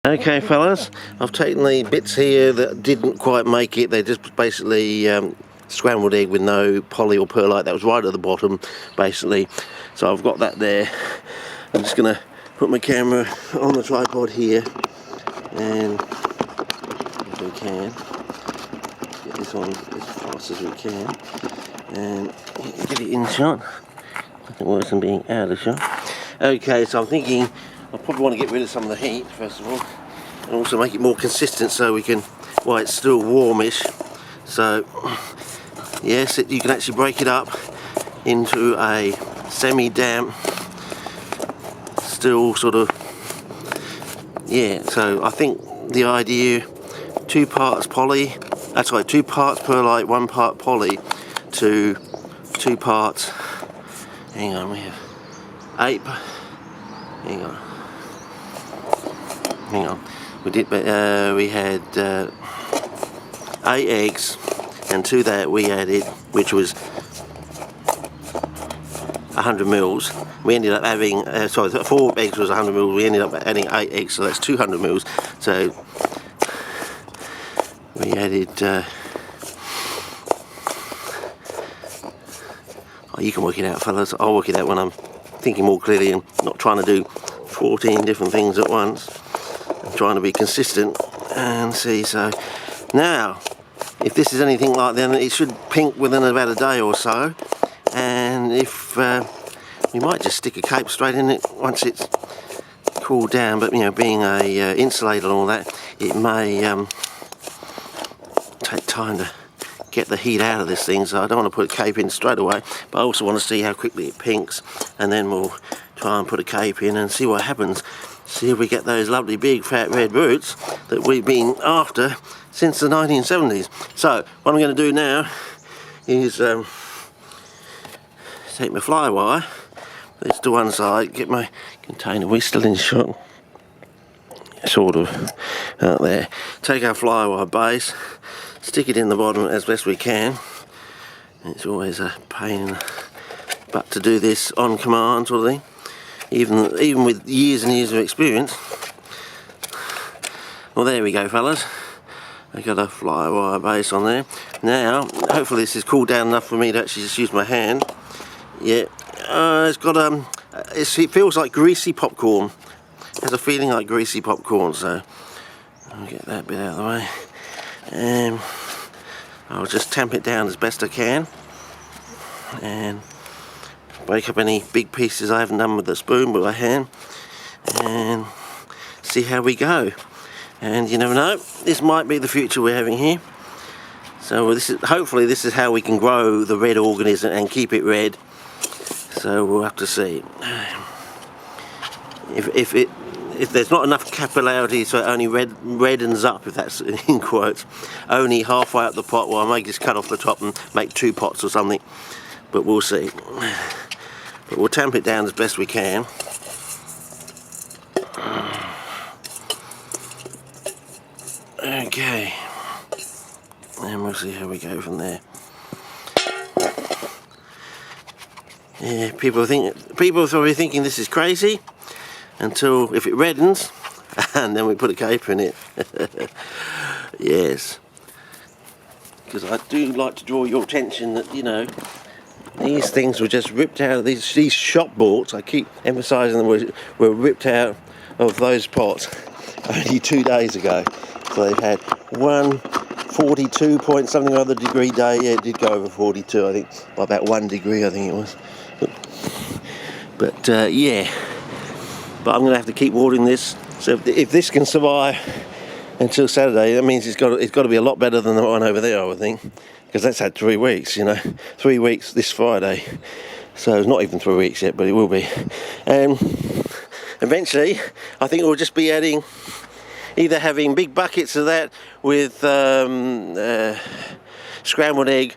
Okay fellas, I've taken the bits here that didn't quite make it. They're just basically scrambled egg with no poly or perlite. That was right at the bottom basically. So I've got that there. I'm just going to put my camera on the tripod here and if we can get this on as fast as we can and get it in shot. Nothing worse than being out of shot. Okay, so I'm thinking I probably want to get rid of some of the heat first of all, and also make it more consistent so we can, while it's still warmish. So yes, you can actually break it up into a semi-damp, still sort of, yeah. So I think the idea, 2 parts poly, that's right, 2 parts perlite, 1 part poly, to 2 parts. Hang on, we have 8. Hang on. Hang on. We had 8 eggs, and to that we added, which was 100 mils. We ended up having, 4 eggs was 100 mils. We ended up adding 8 eggs, so that's 200 mils. So we added. Oh, you can work it out, fellas. I'll work it out when I'm thinking more clearly and not trying to do 14 different things at once. I'm trying to be consistent and see. So now, if this is anything like that, it should pink within about a day or so. And if we might just stick a cape straight in it once it's cooled down. But you know, being a insulator and all that, it may take time to get the heat out of this thing, so I don't want to put a cape in straight away, but I also want to see how quickly it pinks, and then we'll try and put a cape in and see what happens. See if we get those lovely big fat red roots that we've been after since the 1970s. So what I'm going to do now is take my fly wire, put this to one side, get my container. We're still in shot, sort of, out there. Take our fly wire base, stick it in the bottom as best we can. It's always a pain in the butt to do this on command sort of thing, even with years and years of experience. Well, there we go fellas, I got a fly wire base on there. Now hopefully this is cooled down enough for me to actually just use my hand. Yeah, it's got it feels like greasy popcorn. It has a feeling like greasy popcorn, so I'll get that bit out of the way. And I'll just tamp it down as best I can and break up any big pieces I haven't done with the spoon, with my hand, and see how we go. And you never know, this might be the future we're having here. So hopefully this is how we can grow the red organism and keep it red. So we'll have to see. If there's not enough capillarity so it only reddens up, if that's in quotes, only halfway up the pot, well I may just cut off the top and make 2 pots or something, but we'll see. But we'll tamp it down as best we can. Okay, and we'll see how we go from there. Yeah, people are probably thinking this is crazy, until if it reddens and then we put a cape in it. Yes, because I do like to draw your attention that, you know, these things were just ripped out of these shop bolts. I keep emphasising them were ripped out of those pots only 2 days ago. So they've had 42 point something other degree day. Yeah, it did go over 42 I think, by about 1 degree I think it was. But yeah, but I'm going to have to keep watering this. So if this can survive until Saturday, that means it's got to be a lot better than the one over there, I would think, because that's had 3 weeks, you know, 3 weeks this Friday. So it's not even 3 weeks yet, but it will be. And eventually, I think we'll just be adding, either having big buckets of that with scrambled egg